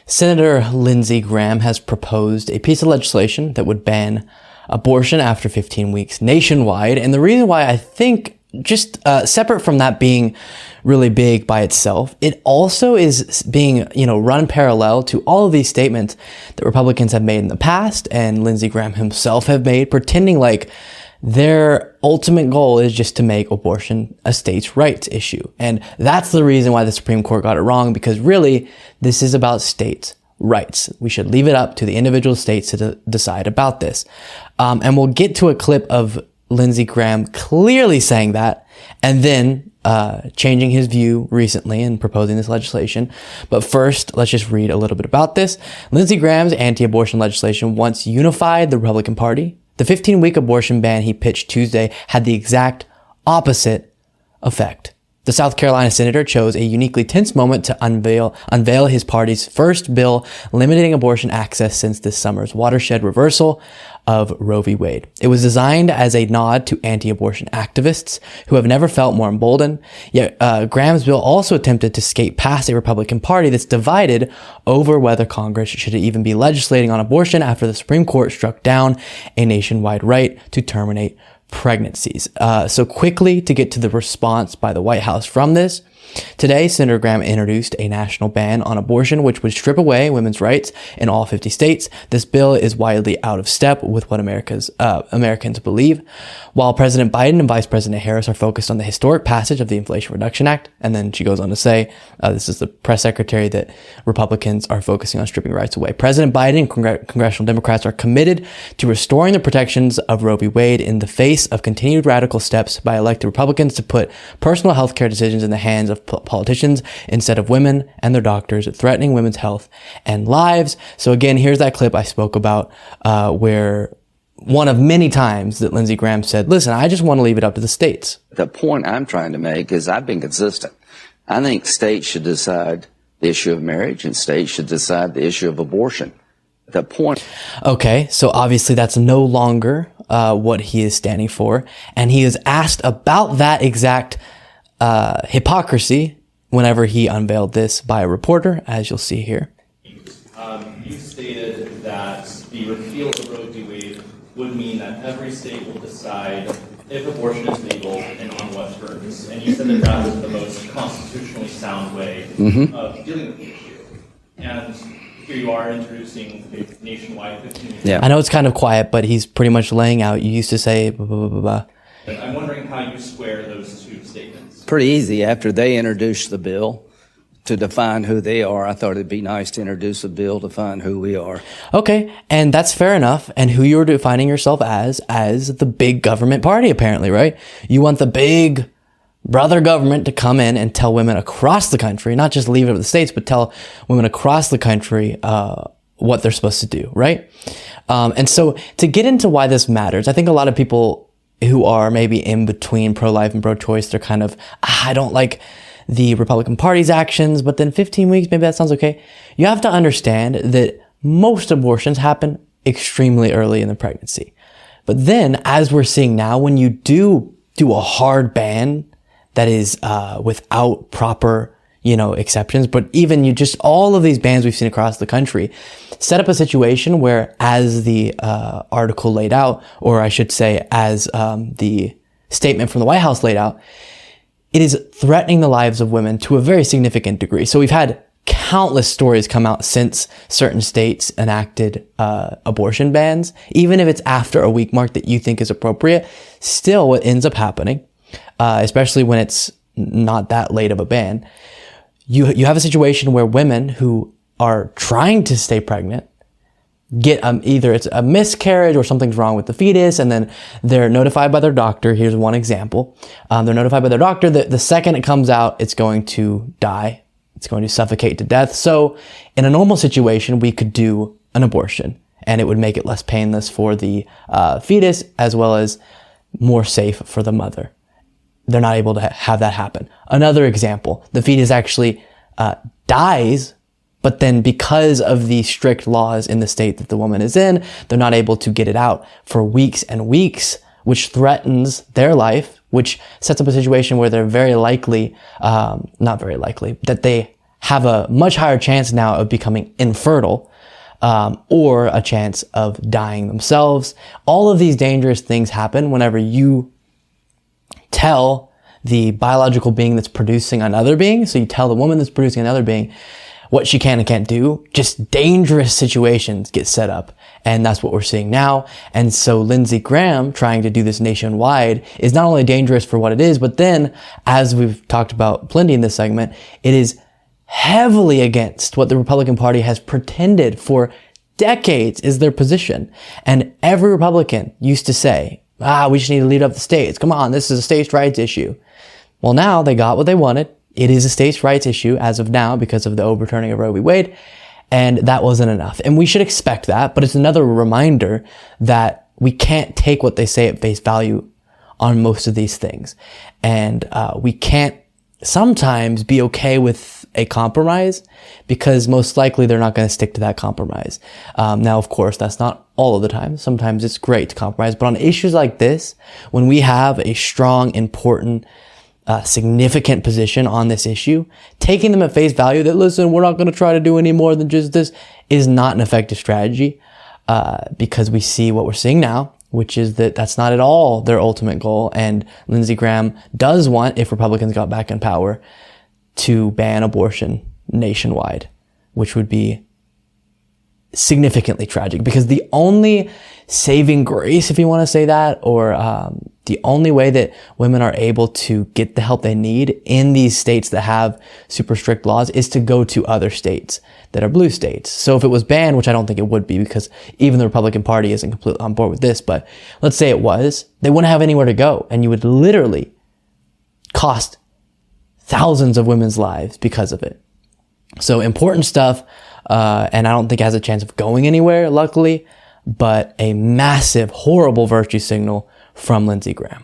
Senator Lindsey Graham has proposed a piece of legislation that would ban abortion after 15 weeks nationwide. And the reason why I think, just separate from that being really big by itself, it also is being, run parallel to all of these statements that Republicans have made in the past and Lindsey Graham himself have made, pretending like their ultimate goal is just to make abortion a states' rights issue. And that's the reason why the Supreme Court got it wrong, because really this is about states' rights. We should leave it up to the individual states to decide about this. And we'll get to a clip of Lindsey Graham clearly saying that, and then changing his view recently and proposing this legislation. But first, let's just read a little bit about this. Lindsey Graham's anti-abortion legislation once unified the Republican Party. The 15-week abortion ban he pitched Tuesday had the exact opposite effect. The South Carolina senator chose a uniquely tense moment to unveil his party's first bill limiting abortion access since this summer's watershed reversal of Roe v. Wade. It was designed as a nod to anti-abortion activists who have never felt more emboldened. Yet Graham's bill also attempted to skate past a Republican Party that's divided over whether Congress should even be legislating on abortion after the Supreme Court struck down a nationwide right to terminate pregnancies. So quickly, to get to the response by the White House from this, today, Senator Graham introduced a national ban on abortion, which would strip away women's rights in all 50 states. This bill is widely out of step with what Americans believe. While President Biden and Vice President Harris are focused on the historic passage of the Inflation Reduction Act, and then she goes on to say, this is the press secretary, that Republicans are focusing on stripping rights away. President Biden and congressional Democrats are committed to restoring the protections of Roe v. Wade in the face of continued radical steps by elected Republicans to put personal health care decisions in the hands of politicians instead of women and their doctors, threatening women's health and lives. So again, here's that clip I spoke about where one of many times that Lindsey Graham said, listen, I just want to leave it up to the states. The point I'm trying to make is I've been consistent. I think states should decide the issue of marriage and states should decide the issue of abortion. The point. Okay, so obviously that's no longer what he is standing for. And he is asked about that exact hypocrisy whenever he unveiled this by a reporter, as you'll see here. You stated that the repeal of Roe v. Wade would mean that every state will decide if abortion is legal and on what terms. And you said that that was the most constitutionally sound way of dealing with the issue. And here you are introducing the nationwide 15-week. Yeah. I know it's kind of quiet, but he's pretty much laying out. You used to say blah, blah, blah, blah. I'm wondering how you square those two statements. Pretty easy. After they introduced the bill to define who they are, I thought it'd be nice to introduce a bill to define who we are. Okay, and that's fair enough. And who you're defining yourself as the big government party, apparently, right? You want the big brother government to come in and tell women across the country, not just leave it to the states, but tell women across the country what they're supposed to do, right? And so to get into why this matters, I think a lot of people who are maybe in between pro-life and pro-choice, they're kind of, I don't like the Republican Party's actions, but then 15 weeks, maybe that sounds okay. You have to understand that most abortions happen extremely early in the pregnancy. But then, as we're seeing now, when you do a hard ban that is without proper, exceptions, but even all of these bans we've seen across the country set up a situation where, as the article laid out, or I should say, as the statement from the White House laid out, it is threatening the lives of women to a very significant degree. So we've had countless stories come out since certain states enacted abortion bans. Even if it's after a week mark that you think is appropriate, still what ends up happening, especially when it's not that late of a ban, you have a situation where women who are trying to stay pregnant get either it's a miscarriage or something's wrong with the fetus, and then they're notified by their doctor. Here's one example. They're notified by their doctor that the second it comes out, it's going to die. It's going to suffocate to death. So in a normal situation, we could do an abortion, and it would make it less painless for the fetus, as well as more safe for the mother. They're not able to have that happen. Another example, the fetus actually dies, but then because of the strict laws in the state that the woman is in, they're not able to get it out for weeks and weeks, which threatens their life, which sets up a situation where they're very likely, not very likely, that they have a much higher chance now of becoming infertile, or a chance of dying themselves. All of these dangerous things happen whenever you tell the biological being that's producing another being, so you tell the woman that's producing another being what she can and can't do. Just dangerous situations get set up. And that's what we're seeing now. And so Lindsey Graham trying to do this nationwide is not only dangerous for what it is, but then, as we've talked about plenty in this segment, it is heavily against what the Republican Party has pretended for decades is their position. And every Republican used to say, we just need to lead up the states. Come on, this is a states' rights issue. Well, now they got what they wanted. It is a states' rights issue as of now because of the overturning of Roe v. Wade. And that wasn't enough. And we should expect that, but it's another reminder that we can't take what they say at face value on most of these things. And we can't sometimes be okay with a compromise because most likely they're not going to stick to that compromise. Now, of course, that's not all of the time. Sometimes it's great to compromise, but on issues like this, when we have a strong, important, significant position on this issue, taking them at face value that, listen, we're not going to try to do any more than just this, is not an effective strategy, because we see what we're seeing now, which is that that's not at all their ultimate goal. And Lindsey Graham does want, if Republicans got back in power, to ban abortion nationwide, which would be significantly tragic, because the only saving grace, if you want to say that, or the only way that women are able to get the help they need in these states that have super strict laws is to go to other states that are blue states. So if it was banned, which I don't think it would be because even the Republican Party isn't completely on board with this, but let's say it was, they wouldn't have anywhere to go, and you would literally cost thousands of women's lives because of it. So important stuff, and I don't think it has a chance of going anywhere, luckily, but a massive, horrible virtue signal from Lindsey Graham.